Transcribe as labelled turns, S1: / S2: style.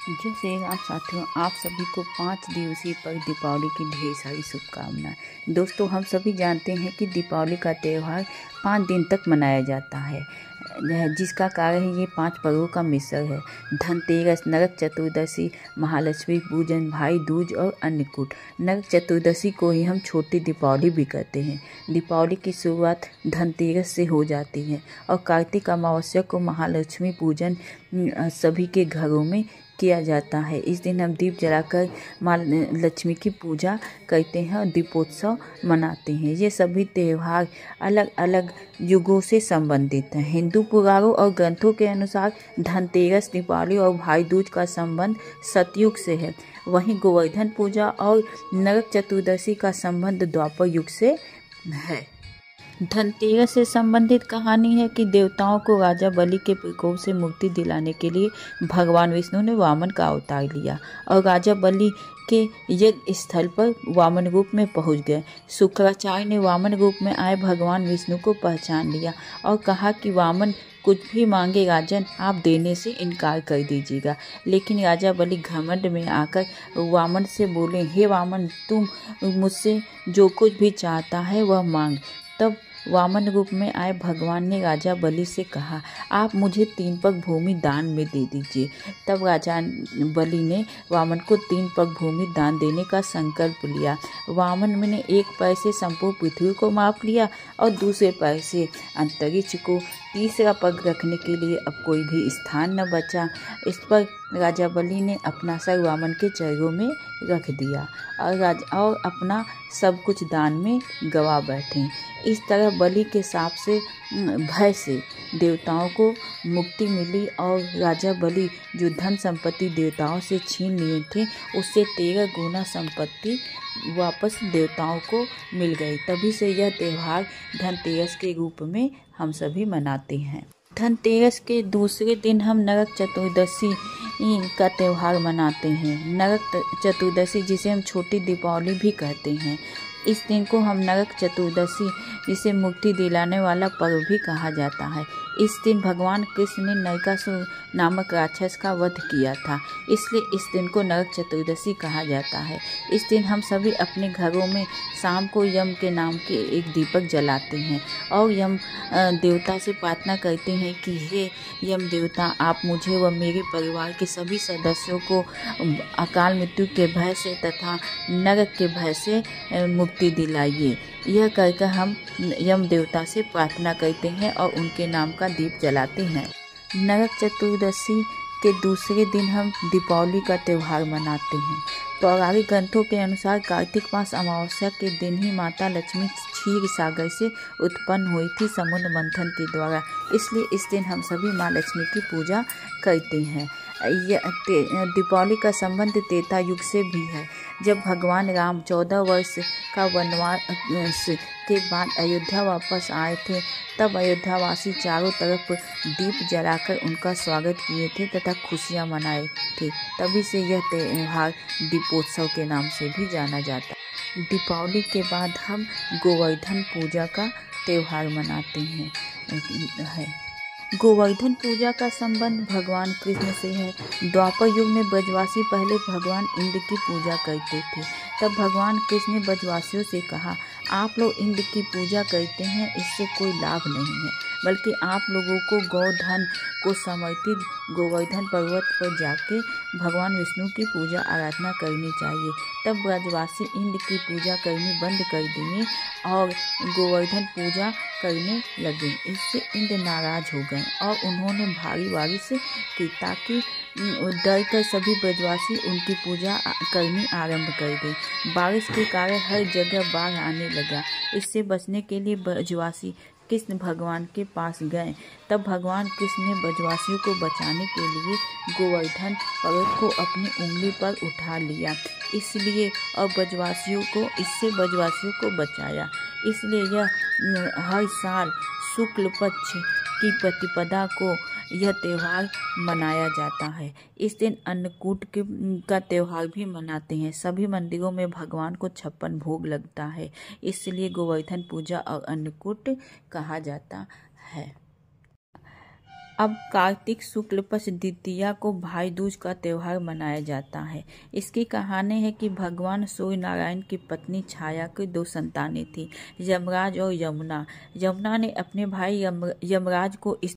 S1: जय श्री राम साथियों, आप सभी को 5 दिवसीय पर दीपावली की ढेर सारी शुभकामनाएं। दोस्तों, हम सभी जानते हैं कि दीपावली का त्यौहार 5 दिन तक मनाया जाता है, जिसका कारण है ये 5 पर्वों का मिश्रण है। धनतेरस, नरक चतुर्दशी, महालक्ष्मी पूजन, भाई दूज और अन्नकूट। नरक चतुर्दशी को ही हम छोटी दीपावली भी कहते हैं। दीपावली की शुरुआत धनतेरस से हो जाती है और कार्तिक अमावस्या को महालक्ष्मी पूजन सभी के घरों में किया जाता है। इस दिन हम दीप जलाकर माँ लक्ष्मी की पूजा करते हैं और दीपोत्सव मनाते हैं। ये सभी त्यौहार अलग अलग युगों से संबंधित हैं। हिंदू पुराणों और ग्रंथों के अनुसार धनतेरस, दीपावली और भाई दूज का संबंध सतयुग से है। वहीं गोवर्धन पूजा और नरक चतुर्दशी का संबंध द्वापर युग से है। धनतेरस से संबंधित कहानी है कि देवताओं को राजा बलि के प्रकोप से मुक्ति दिलाने के लिए भगवान विष्णु ने वामन का अवतार लिया और राजा बलि के यज्ञ स्थल पर वामन रूप में पहुंच गए। शुक्राचार्य ने वामन रूप में आए भगवान विष्णु को पहचान लिया और कहा कि वामन कुछ भी मांगे राजन, आप देने से इनकार कर दीजिएगा। लेकिन राजा बलि घमंड में आकर वामन से बोले, हे वामन, तुम मुझसे जो कुछ भी चाहता है वह मांग। तब वामन रूप में आए भगवान ने राजा बलि से कहा, आप मुझे 3 पग भूमि दान में दे दीजिए। तब राजा बलि ने वामन को 3 पग भूमि दान देने का संकल्प लिया। वामन ने एक पैर से संपूर्ण पृथ्वी को माप लिया और दूसरे पैर से अंतरिक्ष को। तीसरा पग रखने के लिए अब कोई भी स्थान न बचा। इस पर राजा बलि ने अपना सर वामन के चरणों में रख दिया और अपना सब कुछ दान में गवा बैठे। इस तरह बलि के शाप से भय से देवताओं को मुक्ति मिली और राजा बलि जो धन संपत्ति देवताओं से छीन लिए थे, उससे 13 गुना संपत्ति वापस देवताओं को मिल गई। तभी से यह त्यौहार धनतेरस के रूप में हम सभी मनाते हैं। धनतेरस के दूसरे दिन हम नरक चतुर्दशी का त्यौहार मनाते हैं। नरक चतुर्दशी, जिसे हम छोटी दीपावली भी कहते हैं, इस दिन को हम नरक चतुर्दशी, जिसे मुक्ति दिलाने वाला पर्व भी कहा जाता है। इस दिन भगवान कृष्ण ने नरकासुर नामक राक्षस का वध किया था, इसलिए इस दिन को नरक चतुर्दशी कहा जाता है। इस दिन हम सभी अपने घरों में शाम को यम के नाम के एक दीपक जलाते हैं और यम देवता से प्रार्थना करते हैं कि हे यम देवता, आप मुझे व मेरे परिवार के सभी सदस्यों को अकाल मृत्यु के भय से तथा नरक के भय से मुक्ति दिलाइए। यह कहकर हम यम देवता से प्रार्थना करते हैं और उनके नाम का दीप जलाते हैं। नरक चतुर्दशी के दूसरे दिन हम दीपावली का त्यौहार मनाते हैं। पौराणिक ग्रंथों के अनुसार कार्तिक मास अमावस्या के दिन ही माता लक्ष्मी क्षीर सागर से उत्पन्न हुई थी समुद्र मंथन के द्वारा, इसलिए इस दिन हम सभी माँ लक्ष्मी की पूजा करते हैं। दीपावली का संबंध त्रेता युग से भी है, जब भगवान राम 14 वर्ष का वनवास के बाद अयोध्या वापस आए थे। तब अयोध्यावासी चारों तरफ दीप जलाकर उनका स्वागत किए थे तथा खुशियां मनाए थे। तभी से यह त्यौहार दीपोत्सव के नाम से भी जाना जाता है। दीपावली के बाद हम गोवर्धन पूजा का त्यौहार मनाते हैं। गोवर्धन पूजा का संबंध भगवान कृष्ण से है। द्वापर युग में ब्रजवासी पहले भगवान इंद्र की पूजा करते थे। तब भगवान कृष्ण ने ब्रजवासियों से कहा, आप लोग इंद्र की पूजा करते हैं, इससे कोई लाभ नहीं है, बल्कि आप लोगों को गोधन को समर्पित गोवर्धन पर्वत पर जाके भगवान विष्णु की पूजा आराधना करनी चाहिए। तब ब्रजवासी इंद्र की पूजा करनी बंद कर दिए और गोवर्धन पूजा करने लगे। इससे इंद्र नाराज हो गए और उन्होंने भारी बारिश की, ताकि डर कर सभी ब्रजवासी उनकी पूजा करनी आरंभ कर दें। बारिश के कारण हर जगह बाढ़ आने लगा। इससे बचने के लिए ब्रजवासी कृष्ण भगवान के पास गए। तब भगवान कृष्ण ने ब्रजवासियों को बचाने के लिए गोवर्धन पर्वत को अपनी उंगली पर उठा लिया, इसलिए और इससे ब्रजवासियों को बचाया। इसलिए यह हर साल शुक्ल पक्ष की प्रतिपदा को यह त्यौहार मनाया जाता है। इस दिन अन्नकूट का त्यौहार भी मनाते हैं। सभी मंदिरों में भगवान को 56 भोग लगता है, इसलिए गोवर्धन पूजा और अन्नकूट कहा जाता है। अब कार्तिक शुक्ल पक्ष द्वितीया को भाई दूज का त्योहार मनाया जाता है। इसकी कहानी है कि भगवान सूर्य नारायण की पत्नी छाया की 2 संतानें थी, यमराज और यमुना। यमुना ने अपने भाई यमराज को